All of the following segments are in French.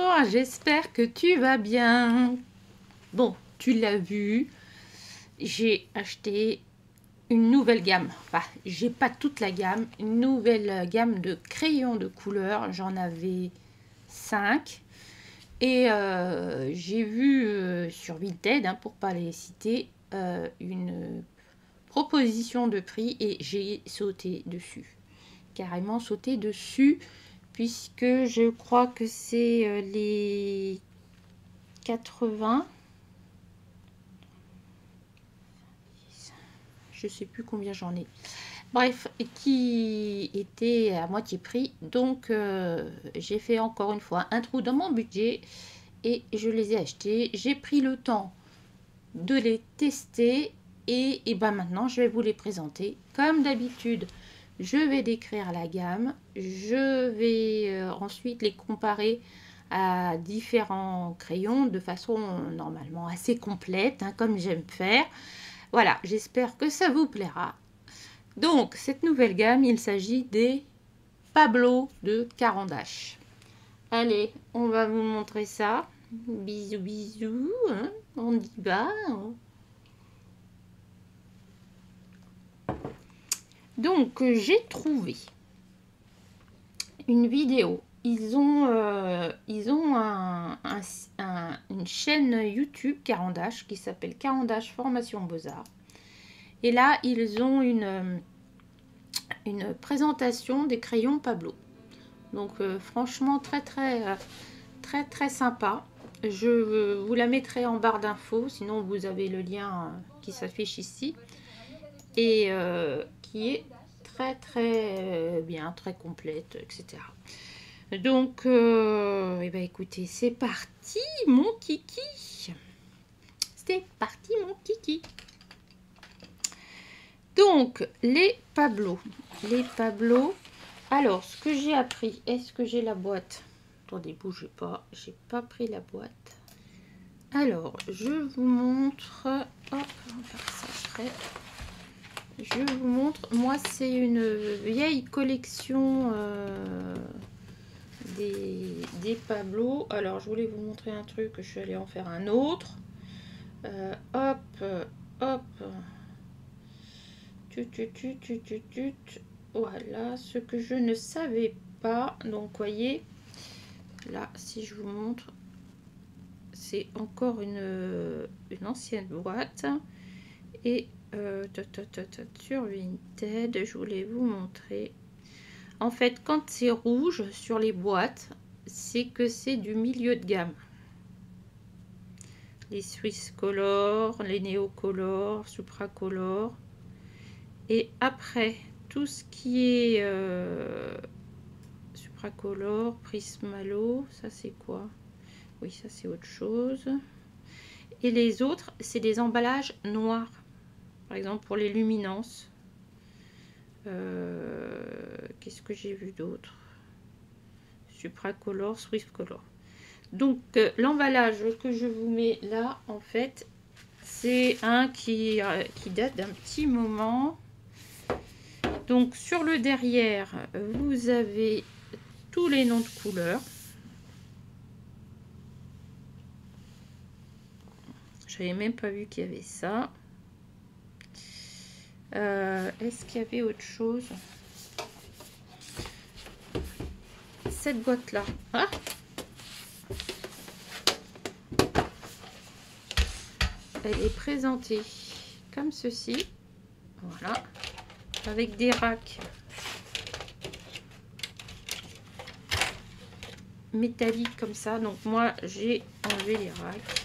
Bonjour, j'espère que tu vas bien. Bon, tu l'as vu, j'ai acheté une nouvelle gamme. Enfin, j'ai pas toute la gamme, une nouvelle gamme de crayons de couleur. J'en avais 5. Et j'ai vu sur Vinted, hein, pour pas les citer, une proposition de prix et j'ai sauté dessus. Carrément sauté dessus, puisque je crois que c'est les 80, je sais plus combien j'en ai, bref, qui était à moitié prix. Donc j'ai fait encore une fois un trou dans mon budget et je les ai achetés. J'ai pris le temps de les tester et ben maintenant je vais vous les présenter. Comme d'habitude, je vais décrire la gamme, je vais ensuite les comparer à différents crayons de façon normalement assez complète, hein, comme j'aime faire. Voilà, j'espère que ça vous plaira. Donc, cette nouvelle gamme, il s'agit des Pablo de Caran d'Ache. Allez, on va vous montrer ça. Bisous, bisous, hein, on y va. Donc, j'ai trouvé une vidéo. Ils ont une chaîne YouTube Caran d'Ache qui s'appelle Caran d'Ache Formation Beaux-Arts. Et là, ils ont une présentation des crayons Pablo. Donc, franchement, très sympa. Je vous la mettrai en barre d'infos, sinon vous avez le lien qui s'affiche ici. Et qui est très bien, très complète, etc. Donc, eh ben, écoutez, c'est parti, mon kiki. C'est parti, mon kiki. Donc, les Pablo. Les Pablo. Alors, ce que j'ai appris, est-ce que j'ai la boîte? Attendez, bougez pas, j'ai pas pris la boîte. Alors, je vous montre. Hop, on va faire ça après. Je vous montre. Moi, c'est une vieille collection des Pablo. Alors, je voulais vous montrer un truc, je suis allée en faire un autre. Hop. Voilà, ce que je ne savais pas. Donc, voyez, là, si je vous montre, c'est encore une ancienne boîte. Et sur Vinted, je voulais vous montrer. En fait, quand c'est rouge sur les boîtes, c'est que c'est du milieu de gamme. Les Swiss Color, les Neo Color, Supra Color. Et après, tout ce qui est Supra Color, Prismalo, ça c'est quoi? Oui, ça c'est autre chose. Et les autres, c'est des emballages noirs. Par exemple, pour les luminances. Qu'est-ce que j'ai vu d'autre? Supracolor, Swift Color. Donc, l'emballage que je vous mets là, en fait, c'est un qui date d'un petit moment. Donc, sur le derrière, vous avez tous les noms de couleurs. J'avais même pas vu qu'il y avait ça. Est-ce qu'il y avait autre chose? Cette boîte là, ah, elle est présentée comme ceci, voilà, avec des racks métalliques comme ça. Donc moi j'ai enlevé les racks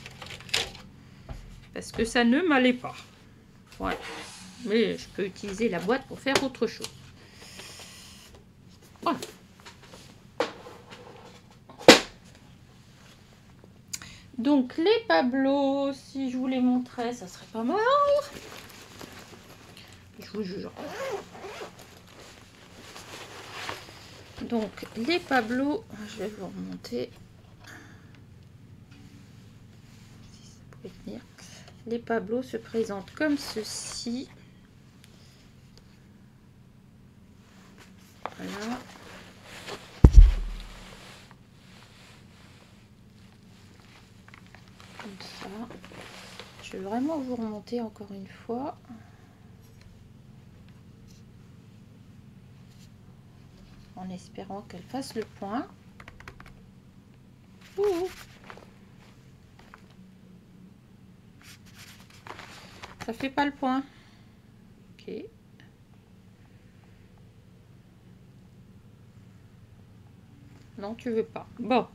parce que ça ne m'allait pas. Ouais, mais je peux utiliser la boîte pour faire autre chose. Voilà. Donc les Pablo, si je vous les montrais, ça serait pas mal. Je vous jure. Donc les Pablo, je vais vous remonter. Si ça pourrait tenir. Les Pablo se présentent comme ceci. Voilà. ça. Je vais vraiment vous remonter encore une fois. En espérant qu'elle fasse le point. Ouh. Ça fait pas le point. Ok. Non, tu veux pas. Bon.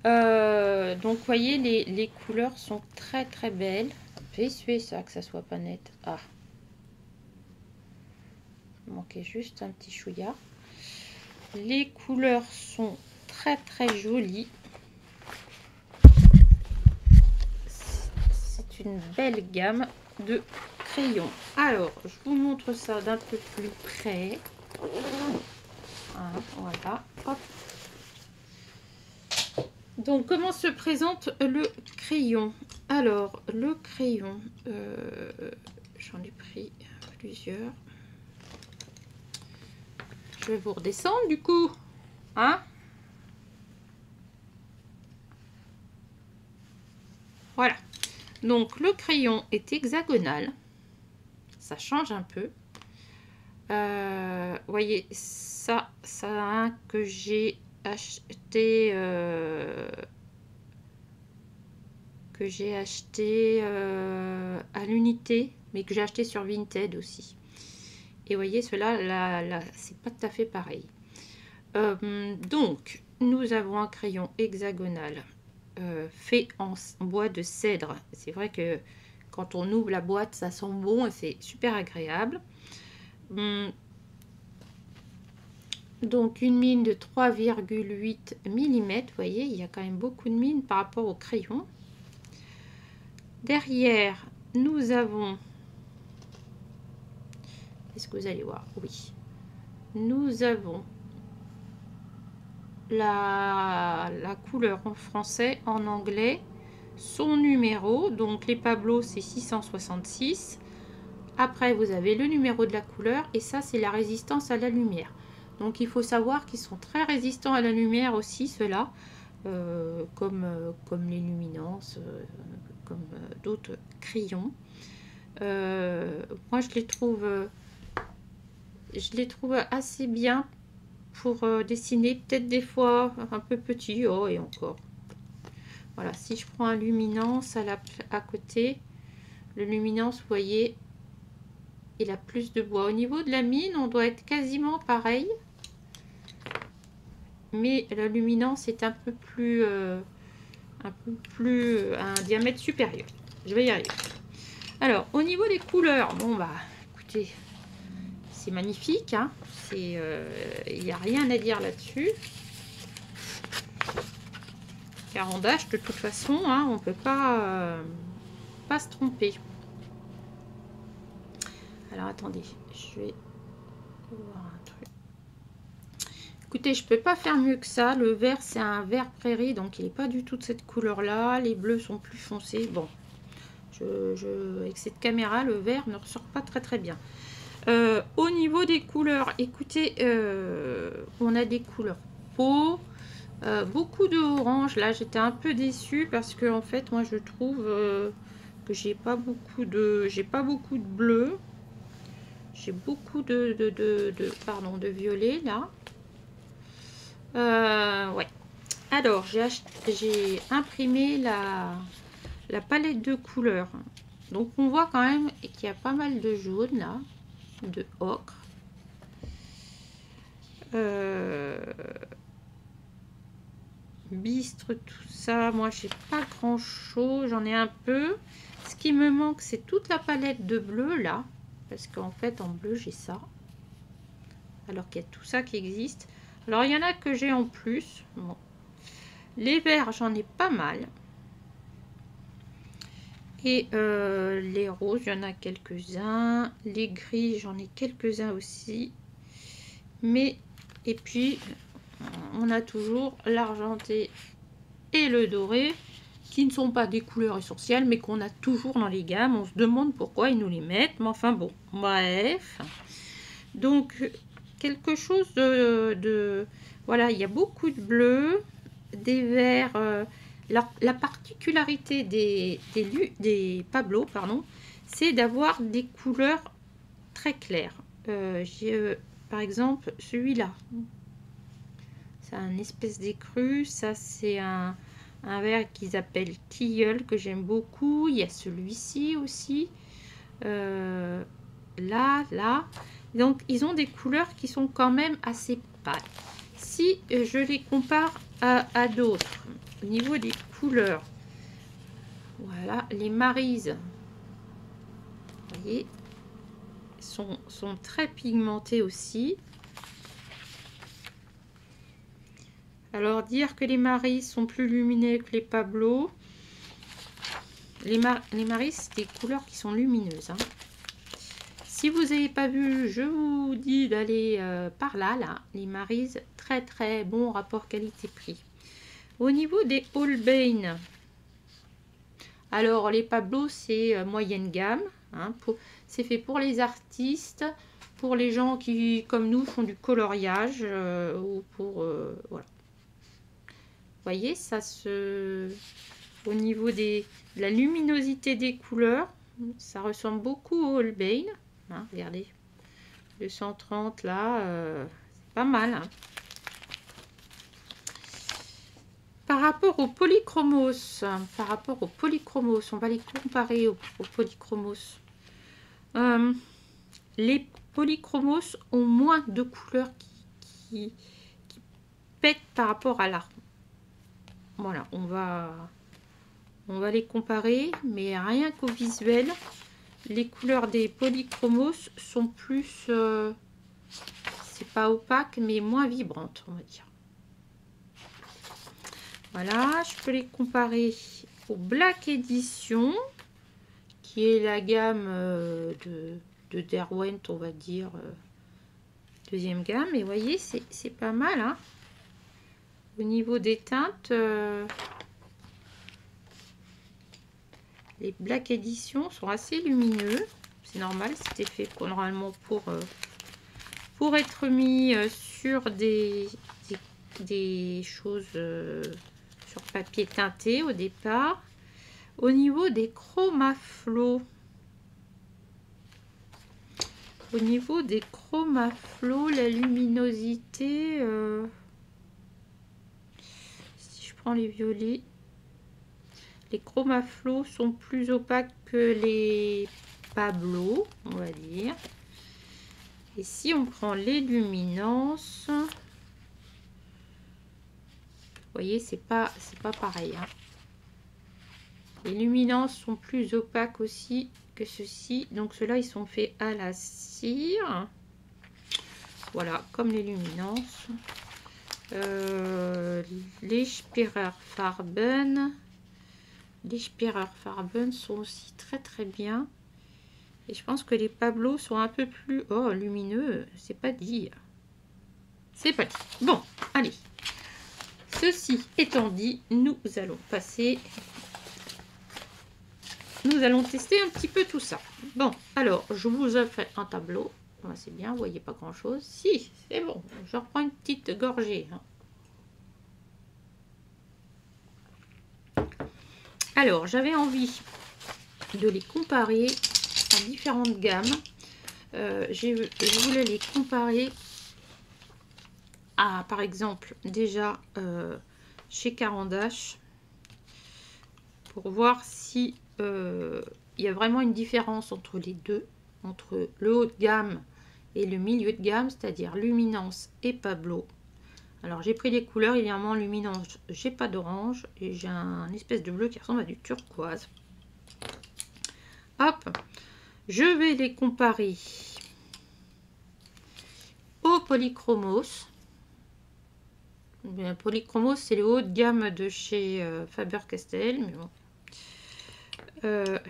Donc, vous voyez, les couleurs sont très très belles. Je vais essuyer ça, que ça soit pas net. Ah. Il manquait juste un petit chouïa. Les couleurs sont très très jolies. C'est une belle gamme de crayons. Alors, je vous montre ça d'un peu plus près. Voilà. Hop. Donc, comment se présente le crayon? Alors, le crayon, j'en ai pris plusieurs. Je vais vous redescendre du coup. Hein? Voilà. Donc, le crayon est hexagonal. Ça change un peu. Vous voyez, ça que j'ai acheté à l'unité, mais que j'ai acheté sur Vinted aussi. Et vous voyez, cela là c'est pas tout à fait pareil. Donc nous avons un crayon hexagonal fait en bois de cèdre. C'est vrai que quand on ouvre la boîte, ça sent bon et c'est super agréable. Donc une mine de 3,8 mm. Vous voyez, il y a quand même beaucoup de mine par rapport au crayon. Derrière, nous avons... Est-ce que vous allez voir? Oui. Nous avons la couleur en français, en anglais, son numéro. Donc les Pablo, c'est 666. Après, vous avez le numéro de la couleur. Et ça, c'est la résistance à la lumière. Donc il faut savoir qu'ils sont très résistants à la lumière aussi, ceux-là. Comme les luminances, comme d'autres crayons. Moi, je les trouve assez bien pour dessiner, peut-être des fois un peu petit. Oh, et encore. Voilà, si je prends un luminance à côté, le luminance, vous voyez, il a plus de bois. Au niveau de la mine, on doit être quasiment pareil. Mais la luminance est un peu plus un diamètre supérieur. Je vais y arriver. Alors, au niveau des couleurs, bon bah, écoutez, c'est magnifique, hein. Il n'y a rien à dire là-dessus. Carandache, de toute façon, hein, on peut pas se tromper. Alors, attendez, je vais voir un truc. Écoutez, je peux pas faire mieux que ça. Le vert, c'est un vert prairie, donc il n'est pas du tout de cette couleur-là. Les bleus sont plus foncés. Bon, avec cette caméra, le vert ne ressort pas très très bien. Au niveau des couleurs, écoutez, on a des couleurs peau, beaucoup de orange. Là, j'étais un peu déçue parce que en fait, moi, je trouve que j'ai pas beaucoup de bleu. J'ai beaucoup de violet là. Ouais. Alors, j'ai imprimé la palette de couleurs. Donc, on voit quand même qu'il y a pas mal de jaune là, de ocre. Bistre, tout ça. Moi, j'ai pas grand chose. J'en ai un peu. Ce qui me manque, c'est toute la palette de bleu là. Parce qu'en fait, en bleu, j'ai ça. Alors qu'il y a tout ça qui existe. Alors, il y en a que j'ai en plus. Bon. Les verts, j'en ai pas mal. Et les roses, il y en a quelques-uns. Les gris, j'en ai quelques-uns aussi. Mais, et puis, on a toujours l'argenté et le doré, qui ne sont pas des couleurs essentielles, mais qu'on a toujours dans les gammes. On se demande pourquoi ils nous les mettent. Mais enfin, bon, bref. Donc, quelque chose de voilà, il y a beaucoup de bleu, des verts Alors, la particularité des Pablo, pardon, c'est d'avoir des couleurs très claires. J'ai par exemple celui-là. C'est un espèce d'écru. Ça, c'est un verre qu'ils appellent tilleul que j'aime beaucoup. Il y a celui-ci aussi. Là. Donc, ils ont des couleurs qui sont quand même assez pâles. Si je les compare à d'autres, au niveau des couleurs, voilà, les Maryse, vous voyez, sont très pigmentés aussi. Alors, dire que les Maryse sont plus lumineux que les Pablo, les Maryse, c'est des couleurs qui sont lumineuses, hein. Si vous n'avez pas vu, je vous dis d'aller par là, les Maryse, très très bon rapport qualité-prix. Au niveau des Holbein, alors les Pablo, c'est moyenne gamme, hein, c'est fait pour les artistes, pour les gens qui, comme nous, font du coloriage, ou pour, voilà. Vous voyez, ça se... Au niveau de la luminosité des couleurs, ça ressemble beaucoup au Holbein. Hein, regardez, le 130 là, c'est pas mal, hein. Par rapport au polychromos, on va les comparer au polychromos. Les polychromos ont moins de couleurs qui pètent par rapport à là. Voilà, on va les comparer, mais rien qu'au visuel, les couleurs des polychromos sont plus, c'est pas opaque, mais moins vibrantes, on va dire. Voilà, je peux les comparer au Black Edition, qui est la gamme de Derwent, on va dire, deuxième gamme. Et vous voyez, c'est pas mal, hein. Au niveau des teintes, les Black Edition sont assez lumineux. C'est normal, c'était fait normalement pour être mis sur des choses sur papier teinté au départ. Au niveau des Chromaflow, la luminosité, si je prends les violets, les Chromaflow sont plus opaques que les Pablo, on va dire. Et si on prend les luminances, vous voyez, c'est pas pareil, hein. Les luminances sont plus opaques aussi que ceux-ci. Donc ceux-là, ils sont faits à la cire. Voilà, comme les luminances. Les Spirerfarben. Les Spirerfarben sont aussi très très bien. Et je pense que les Pablo sont un peu plus lumineux. C'est pas dit. C'est pas dit. Bon, allez. Ceci étant dit, nous allons passer... Nous allons tester un petit peu tout ça. Bon, alors, je vous ai fait un tableau. C'est bien, vous voyez pas grand-chose. Si, c'est bon. Je reprends une petite gorgée. Alors, j'avais envie de les comparer à différentes gammes. Je voulais les comparer à, par exemple, déjà chez Caran d'Ache, pour voir si il y a vraiment une différence entre les deux, entre le haut de gamme et le milieu de gamme, c'est-à-dire Luminance et Pablo. Alors j'ai pris les couleurs, évidemment Luminance, j'ai pas d'orange et j'ai un espèce de bleu qui ressemble à du turquoise. Hop, je vais les comparer au Polychromos. Bien, Polychromos, c'est le haut de gamme de chez Faber-Castell, mais bon.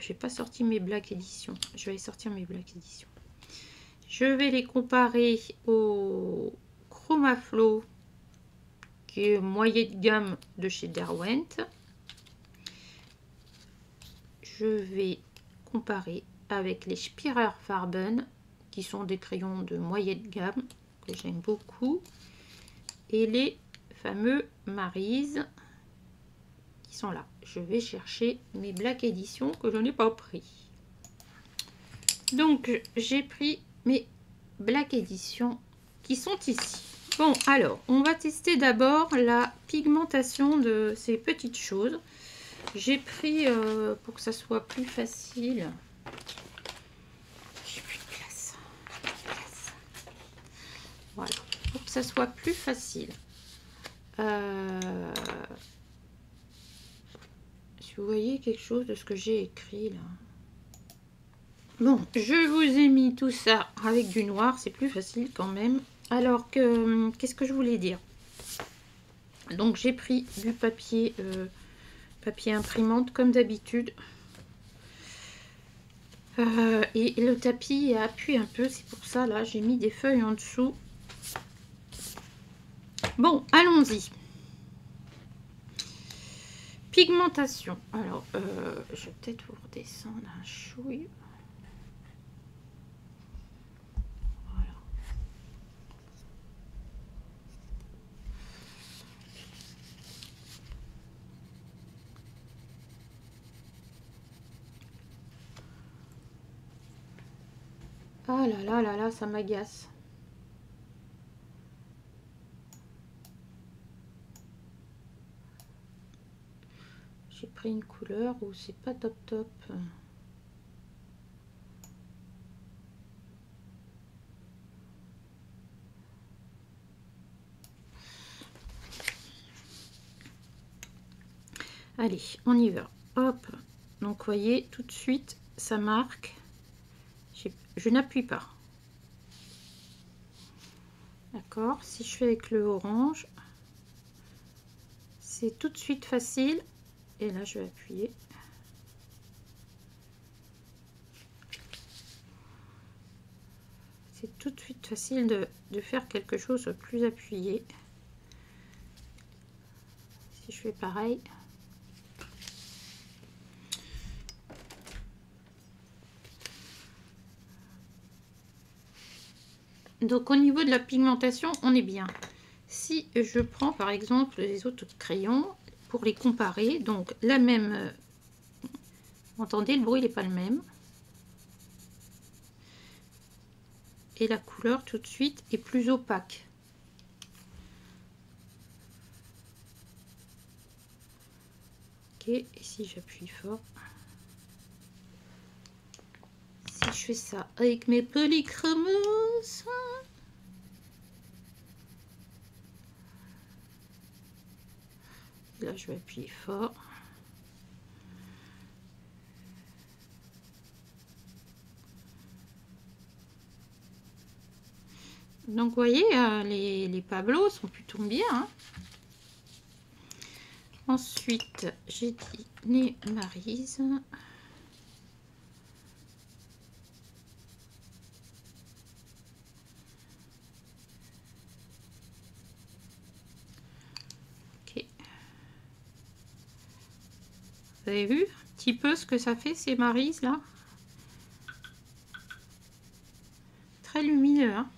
J'ai pas sorti mes Black Edition. Je vais sortir mes Black Edition. Je vais les comparer au Chromaflow, qui est moyen de gamme de chez Derwent. Je vais comparer avec les Spirerfarben, qui sont des crayons de moyenne gamme, que j'aime beaucoup. Et les fameux Maryse, qui sont là. Je vais chercher mes Black Edition que je n'ai pas pris. Donc, j'ai pris mes Black Edition qui sont ici. Bon, alors, on va tester d'abord la pigmentation de ces petites choses. J'ai pris, pour que ça soit plus facile... J'ai plus de place. Voilà, pour que ça soit plus facile. Si vous voyez quelque chose de ce que j'ai écrit là. Bon, je vous ai mis tout ça avec du noir, c'est plus facile quand même. Alors que, qu'est-ce que je voulais dire? Donc j'ai pris du papier, papier imprimante comme d'habitude. Et le tapis appuie un peu, c'est pour ça là j'ai mis des feuilles en dessous. Bon, allons-y. Pigmentation. Alors, je vais peut-être vous redescendre un chouille. Voilà. Ah là là là là, ça m'agace. J'ai pris une couleur où c'est pas top top. Allez, on y va. Hop. Donc, voyez, tout de suite, ça marque. Je n'appuie pas. D'accord. Si je fais avec le orange, c'est tout de suite facile. Et là, je vais appuyer. C'est tout de suite facile de faire quelque chose de plus appuyé. Si je fais pareil. Donc au niveau de la pigmentation, on est bien. Si je prends par exemple les autres crayons pour les comparer, donc la même, entendez le bruit n'est pas le même. Et la couleur tout de suite est plus opaque. Ok, et si j'appuie fort, si je fais ça avec mes polychromos, là je vais appuyer fort. Donc vous voyez, les Pablo sont plutôt bien. Hein. Ensuite, j'ai dit les Maryse. Ok. Vous avez vu un petit peu ce que ça fait ces Maryse là? Très lumineux. Hein.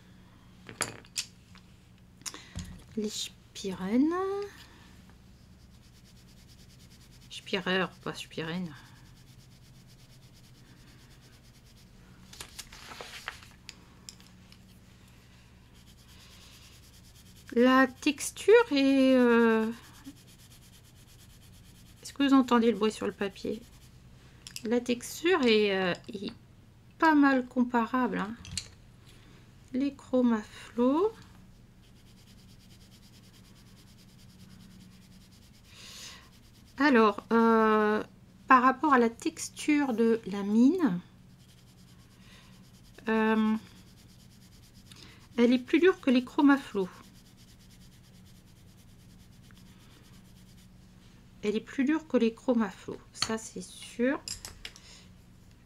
Les Spirènes. Spireur, pas Spirène. La texture est... Est-ce que vous entendez le bruit sur le papier? La texture est pas mal comparable. Hein. Les Chromaflow. Alors, par rapport à la texture de la mine, elle est plus dure que les Chromaflow. Elle est plus dure que les Chromaflow, ça c'est sûr.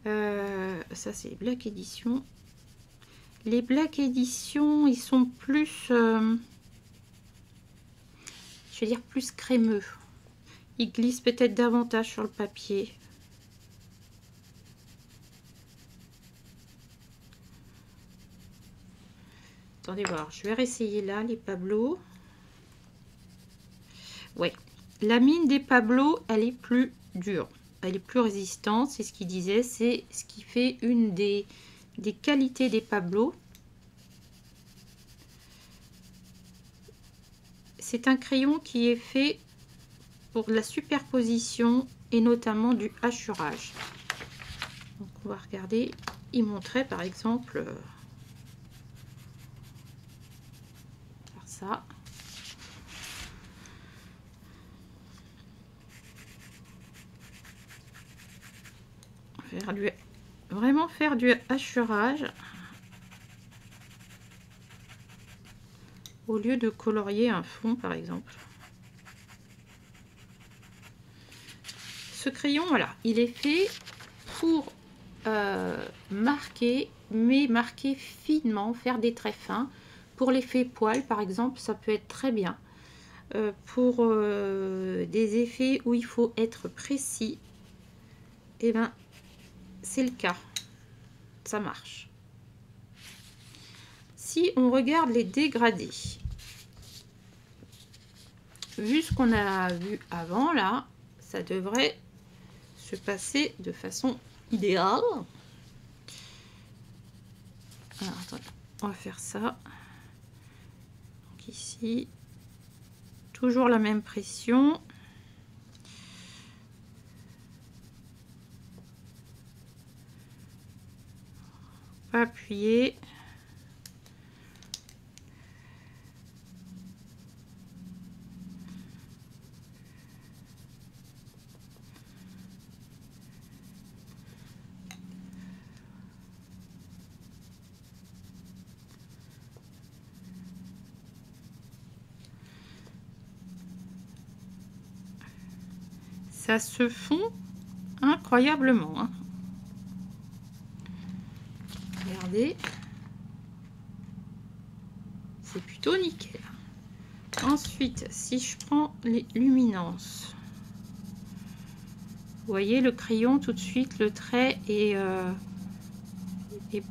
Ça c'est Black Edition. Les Black Edition, ils sont plus, je vais dire plus crémeux. Ils glissent peut-être davantage sur le papier. Attendez voir, je vais réessayer là les Pablo. Ouais, La mine des Pablo, elle est plus dure, elle est plus résistante, c'est ce qu'il disait, c'est ce qui fait une des qualités des Pablo. C'est un crayon qui est fait pour la superposition et notamment du hachurage. Donc on va regarder, il montrait par exemple faire ça. Vraiment faire du hachurage au lieu de colorier un fond par exemple. Ce crayon, voilà, il est fait pour marquer, mais marquer finement, faire des traits fins. Pour l'effet poil par exemple, ça peut être très bien. Pour des effets où il faut être précis, et ben c'est le cas, ça marche. Si on regarde les dégradés, vu ce qu'on a vu avant là, ça devrait se passer de façon idéale. Alors, attendez, on va faire ça. Donc ici, toujours la même pression. Pas appuyer. Ça se fond incroyablement. Hein. Regardez. C'est plutôt nickel. Ensuite, si je prends les luminances, vous voyez le crayon tout de suite, le trait est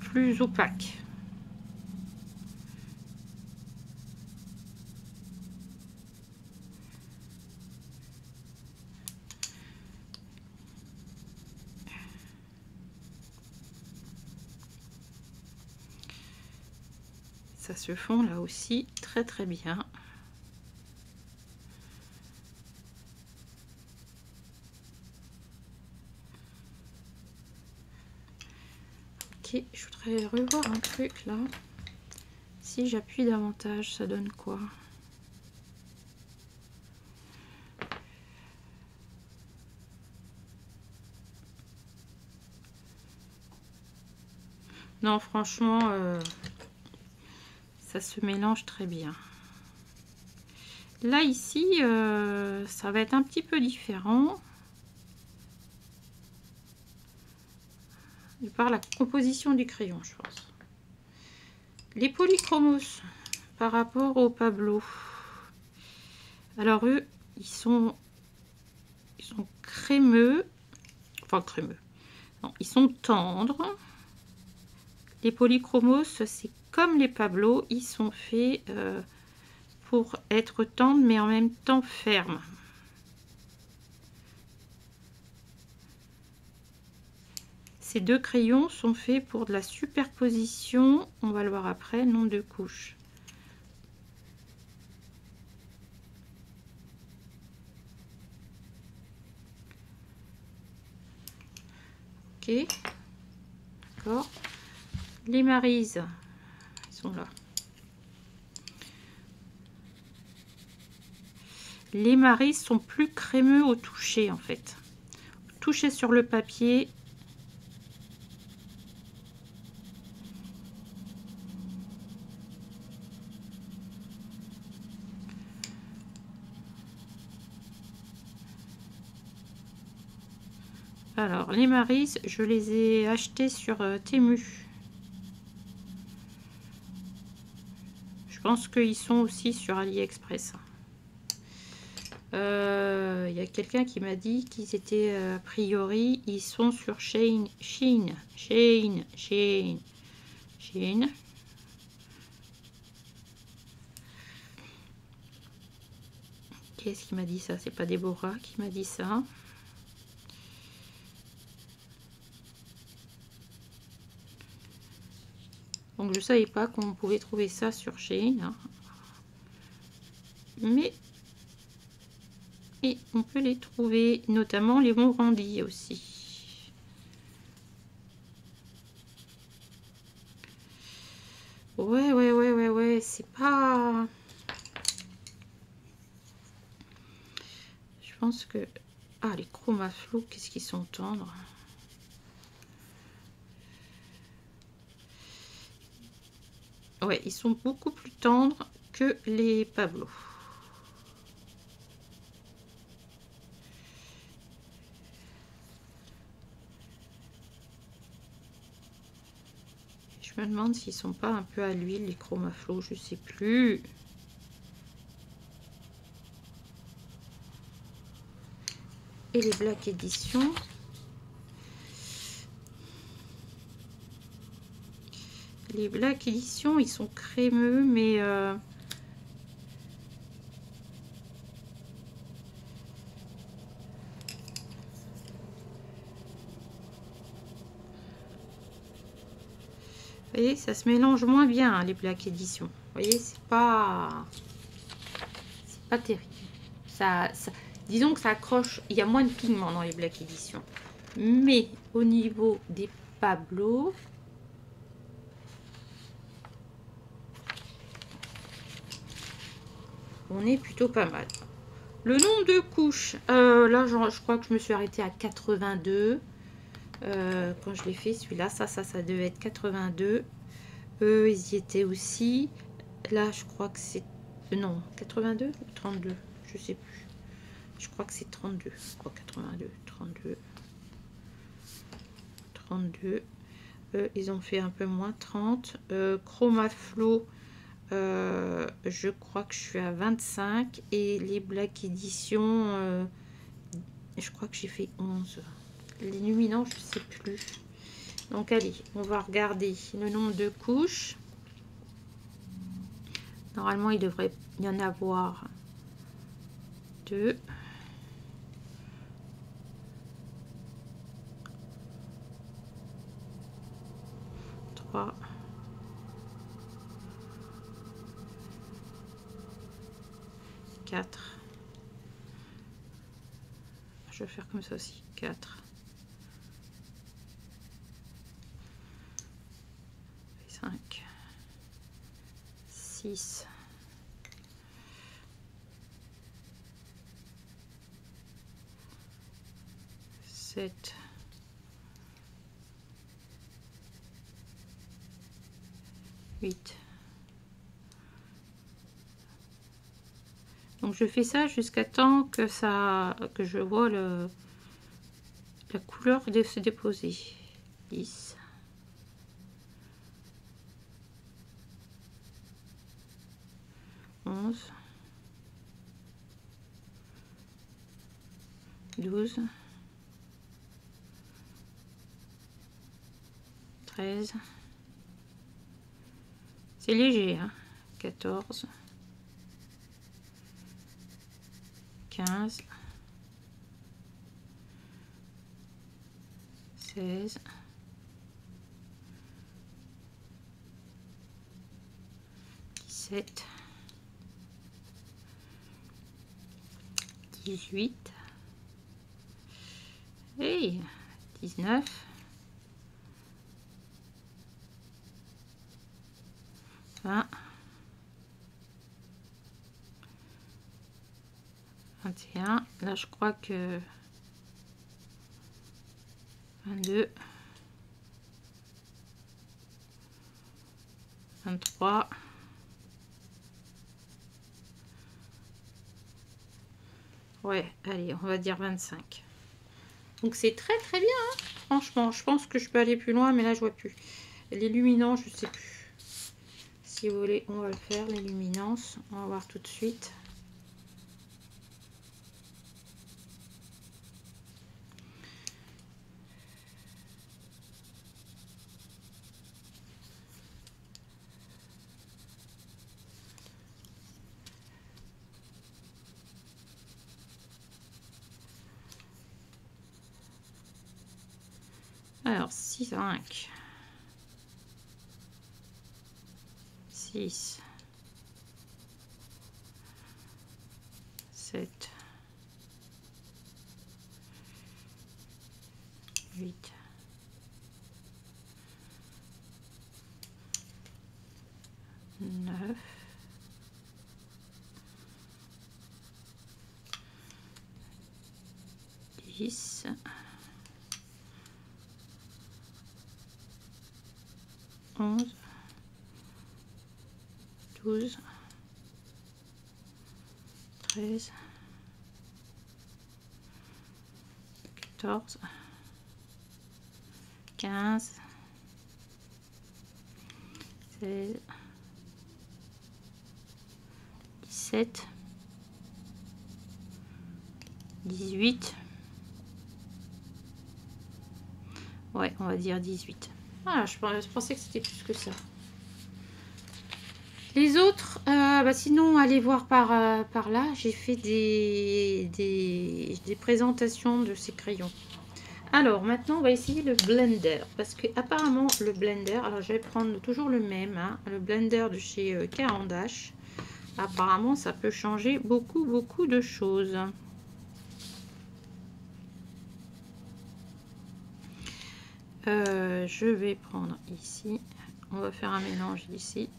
plus opaque. Ça se fond là aussi très très bien. Ok, je voudrais revoir un truc là. Si j'appuie davantage, ça donne quoi? Non, franchement, ça se mélange très bien. Là, ici, ça va être un petit peu différent. De par la composition du crayon, je pense. Les polychromos, par rapport au Pablo. Alors, eux, ils sont crémeux. Enfin, crémeux. Non, ils sont tendres. Les polychromos, c'est comme les Pablo, ils sont faits pour être tendres mais en même temps fermes. Ces deux crayons sont faits pour de la superposition, on va le voir après, nombre de couches. Ok, d'accord. Les Marises, ils sont là. Les Marises sont plus crémeux au toucher en fait. Toucher sur le papier. Alors, les Marises, je les ai achetés sur Temu. Je pense qu'ils sont aussi sur AliExpress. Il y a quelqu'un qui m'a dit qu'ils étaient a priori, ils sont sur Shein. Ok. Qui est-ce qui m'a dit ça? C'est pas Déborah qui m'a dit ça. Donc je savais pas qu'on pouvait trouver ça sur Shein, hein. Mais et on peut les trouver, notamment les Morandi aussi. Ouais, c'est pas... Je pense que... Ah, les Chromaflow, qu'est-ce qu'ils sont tendres. Ouais, ils sont beaucoup plus tendres que les Pablo. Je me demande s'ils sont pas un peu à l'huile, les Chromaflow, je sais plus. Et les Black Edition. Les Black Edition, ils sont crémeux, mais... Vous voyez, ça se mélange moins bien, hein, les Black Edition. Vous voyez, c'est pas terrible. Disons que ça accroche, il y a moins de pigments dans les Black Edition. Mais au niveau des Pablo, on est plutôt pas mal. Le nombre de couches, là je crois que je me suis arrêtée à 82 quand je l'ai fait celui-là. Ça devait être 82. Eux, ils y étaient aussi. Là, je crois que c'est... non, 82 ou 32, je sais plus. Je crois que c'est 32. Je crois 82, 32. 32. Ils ont fait un peu moins, 30. Chromaflow, je crois que je suis à 25. Et les Black Edition, je crois que j'ai fait 11. Les luminants, je sais plus. Donc allez, on va regarder le nombre de couches. Normalement, il devrait y en avoir 2. 3. 4. Je vais faire comme ça aussi. 4. 5. 6. 7. 8. Donc je fais ça jusqu'à temps que je vois la couleur de se déposer. 10. 11. 12. 13. C'est léger, hein. 14. 15. 16. 17. 18. Et 19. 20. 21. Là, je crois que 22. 23. Ouais, allez, on va dire 25. Donc c'est très très bien, hein. Franchement, je pense que je peux aller plus loin, mais là je vois plus. Les luminants, je sais plus. Si vous voulez, on va le faire, les luminances. On va voir tout de suite. Alors, 6, 5, 6, 7, 8, 9, 10, 11, 12, 13, 14, 15, 16, 17, 18. Ouais, on va dire 18. Voilà, je pensais que c'était plus que ça. Les autres, sinon, allez voir par là. J'ai fait des présentations de ces crayons. Alors, maintenant, on va essayer le blender. Parce que apparemment, le blender... Alors, je vais prendre toujours le même. Hein, le blender de chez Caran d'Ache. Apparemment, ça peut changer beaucoup de choses. Je vais prendre ici. On va faire un mélange ici.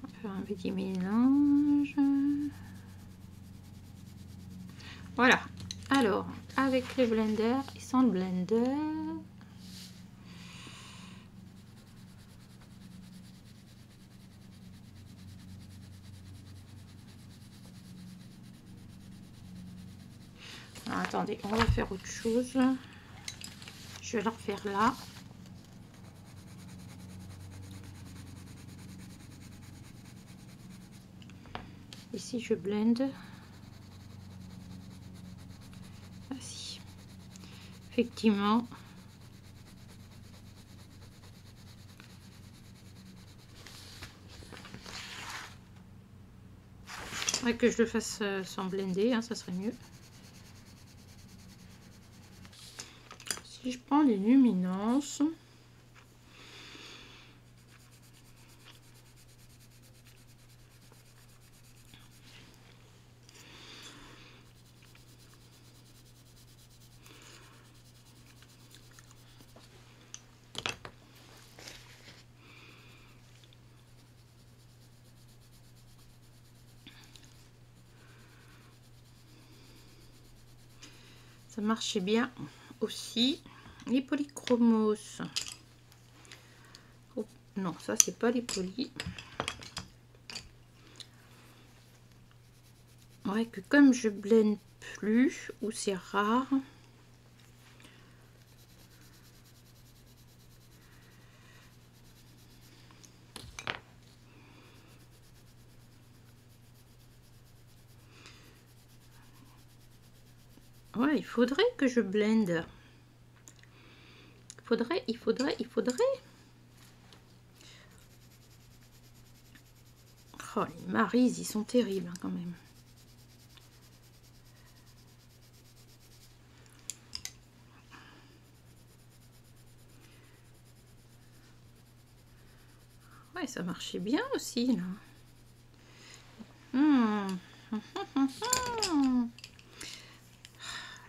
On va faire un petit mélange. Voilà. Alors, avec le blender et sans le blender. Alors, attendez, on va faire autre chose. Je vais la refaire là. Et si je blende, voici. Effectivement, faudrait que je le fasse sans blender, hein, ça serait mieux. Si je prends les luminances, ça marchait bien aussi. Les polychromos. Oh, non, ça c'est pas les poly. Ouais, que comme je blende plus, ou c'est rare. Ouais, il faudrait que je blende. Il faudrait. Oh, les Maryse, ils sont terribles hein, quand même. Ouais, ça marchait bien aussi là.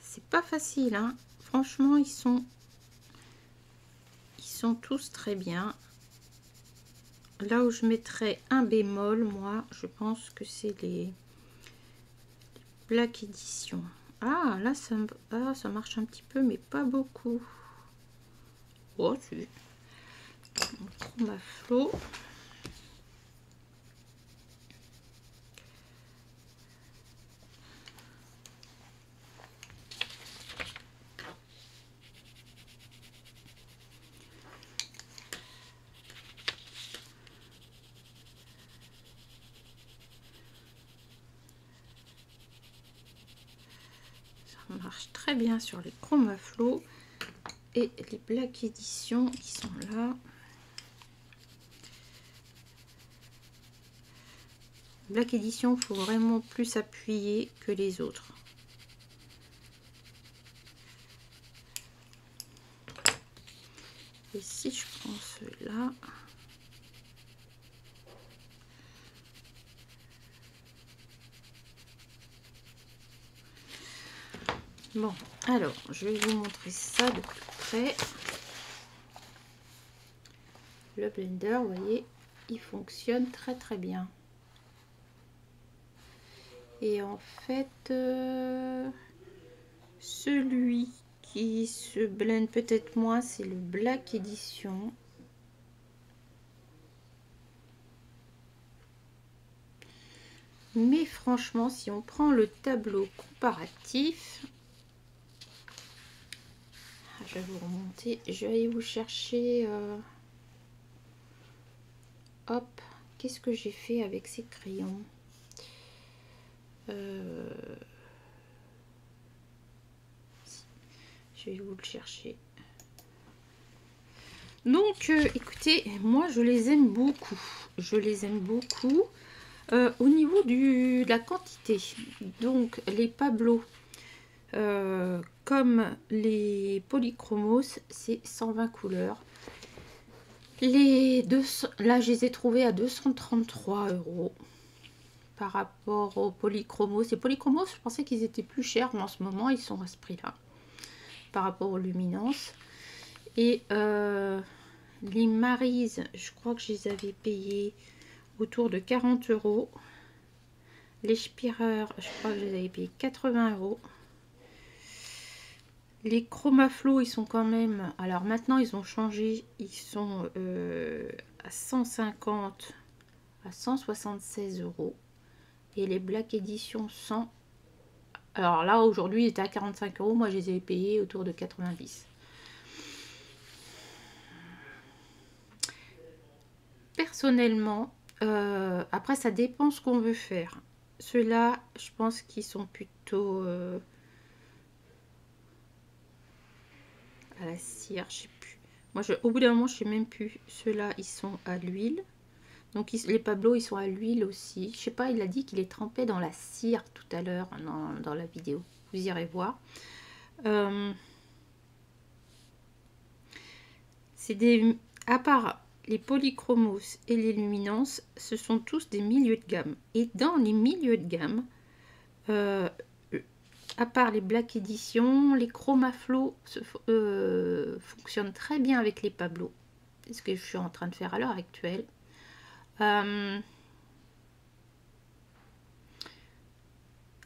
C'est pas facile, hein. Franchement, ils sont tous très bien. Là où je mettrais un bémol, moi, je pense que c'est les Black Edition. Ah, là, ça marche un petit peu, mais pas beaucoup. Oh, c'est ma flot. Ça marche très bien sur les Chromaflow et les Black Edition qui sont là. Black Edition, il faut vraiment plus appuyer que les autres. Et si je prends ceux-là, bon, alors je vais vous montrer ça de plus près. Le blender, vous voyez, il fonctionne très très bien. Et en fait, celui qui se blende peut-être moins, c'est le Black Edition. Mais franchement, si on prend le tableau comparatif, je vais vous remonter, je vais aller vous chercher, hop, qu'est-ce que j'ai fait avec ces crayons? Je vais vous le chercher. Donc, écoutez, moi je les aime beaucoup. Je les aime beaucoup. Au niveau de la quantité, donc les Pablo, comme les Polychromos, c'est 120 couleurs. Les deux, là, je les ai trouvés à 233 € par rapport aux Polychromos. Les Polychromos, je pensais qu'ils étaient plus chers, mais en ce moment, ils sont à ce prix-là par rapport aux luminances. Et les Maryse, je crois que je les avais payés autour de 40 €. Les Spireur, je crois que je les avais payés 80 €. Les Chromaflow, ils sont quand même... Alors maintenant, ils ont changé. Ils sont à 150 à 176 €. Et les Black Edition 100. Alors là, aujourd'hui, ils étaient à 45 €. Moi, je les ai payés autour de 90. Personnellement, après, ça dépend ce qu'on veut faire. Ceux-là, je pense qu'ils sont plutôt à la cire, je sais plus. Moi, au bout d'un moment, je sais même plus. Ceux-là, ils sont à l'huile. Donc, les Pablo, ils sont à l'huile aussi. Je sais pas, il a dit qu'il les trempait dans la cire tout à l'heure dans la vidéo. Vous irez voir. C'est des... À part les Polychromos et les Luminances, ce sont tous des milieux de gamme. Et dans les milieux de gamme, à part les Black Edition, les Chromaflow fonctionnent très bien avec les Pablo. C'est ce que je suis en train de faire à l'heure actuelle.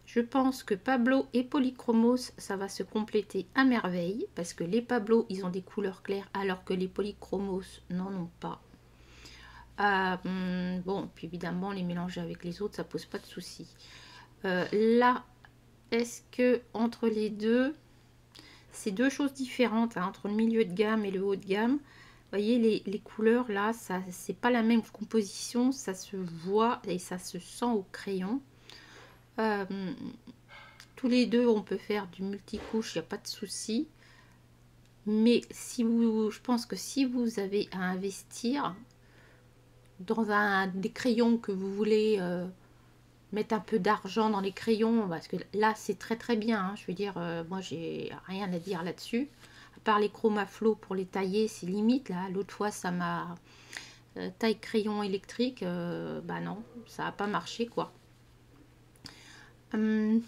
Je pense que Pablo et Polychromos, ça va se compléter à merveille. Parce que les Pablo, ils ont des couleurs claires, alors que les Polychromos n'en ont pas. Bon, puis évidemment, les mélanger avec les autres, ça pose pas de souci. Là, est-ce que entre les deux, c'est deux choses différentes, hein, entre le milieu de gamme et le haut de gamme. Vous voyez, les couleurs là, ça c'est pas la même composition, ça se voit et ça se sent au crayon. Tous les deux, on peut faire du multicouche, il n'y a pas de souci. Mais si vous, je pense que si vous avez à investir dans des crayons que vous voulez mettre un peu d'argent dans les crayons, parce que là c'est très très bien, hein, je veux dire, moi j'ai rien à dire là-dessus. À part les Chromaflow pour les tailler, c'est limite là. L'autre fois ça m'a taille crayon électrique, bah non, ça n'a pas marché quoi. Que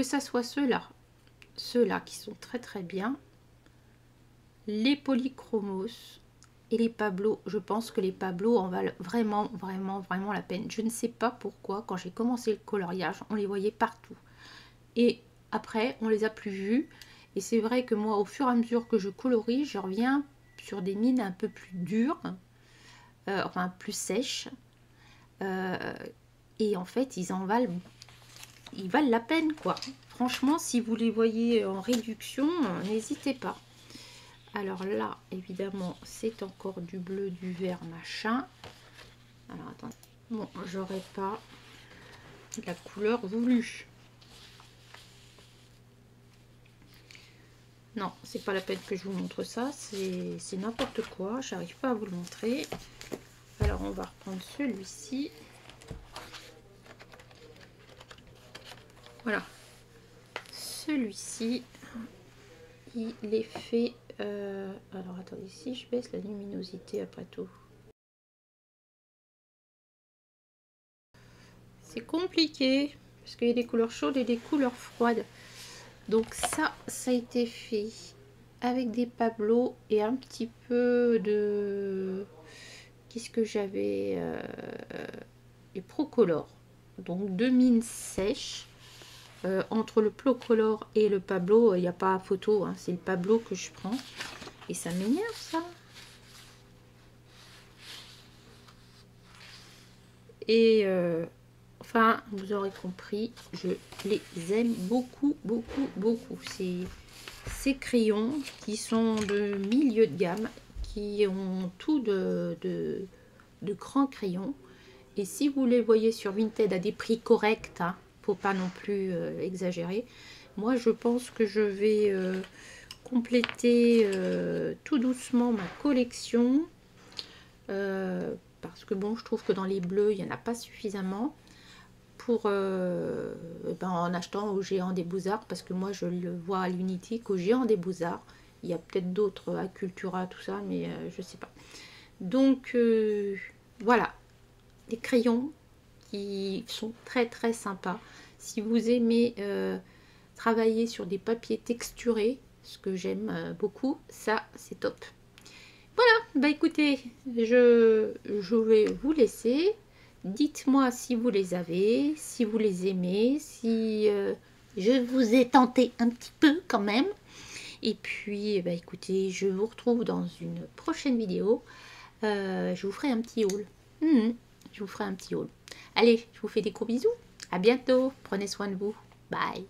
ça soit ceux-là qui sont très très bien, les Polychromos et les Pablo. Je pense que les Pablo en valent vraiment vraiment la peine. Je ne sais pas pourquoi, quand j'ai commencé le coloriage, on les voyait partout et après on les a plus vus. Et c'est vrai que moi, au fur et à mesure que je colorie, je reviens sur des mines un peu plus dures, enfin plus sèches, et en fait ils valent la peine quoi. Franchement, si vous les voyez en réduction, n'hésitez pas. Alors là, évidemment, c'est encore du bleu, du vert, machin. Alors attendez, bon, j'aurais pas la couleur voulue. Non, c'est pas la peine que je vous montre ça, c'est n'importe quoi, j'arrive pas à vous le montrer. Alors on va reprendre celui-ci. Voilà. Celui-ci, il est fait... alors attendez, si je baisse la luminosité après tout. C'est compliqué, parce qu'il y a des couleurs chaudes et des couleurs froides. Donc ça a été fait avec des Pablo et un petit peu de... Qu'est-ce que j'avais des Procolor. Donc 2 mines sèches. Entre le Procolor et le Pablo, il n'y a pas photo, hein, c'est le Pablo que je prends. Et ça m'énerve ça. Et enfin, vous aurez compris, je les aime beaucoup, beaucoup, beaucoup. Ces crayons qui sont de milieu de gamme, qui ont tout de grands crayons. Et si vous les voyez sur Vinted à des prix corrects, hein, faut pas non plus exagérer. Moi, je pense que je vais compléter tout doucement ma collection. Parce que bon, je trouve que dans les bleus, il n'y en a pas suffisamment. Pour en achetant au Géant des Beaux-Arts, parce que moi je le vois à l'Unité qu'au Géant des Beaux-Arts, il y a peut-être d'autres à Cultura, tout ça, mais je sais pas. Donc voilà, des crayons qui sont très très sympas. Si vous aimez travailler sur des papiers texturés, ce que j'aime beaucoup, ça c'est top. Voilà, bah écoutez, je vais vous laisser. Dites-moi si vous les avez, si vous les aimez, si je vous ai tenté un petit peu quand même. Et puis, bah écoutez, je vous retrouve dans une prochaine vidéo. Je vous ferai un petit haul. Je vous ferai un petit haul. Allez, je vous fais des gros bisous. À bientôt. Prenez soin de vous. Bye.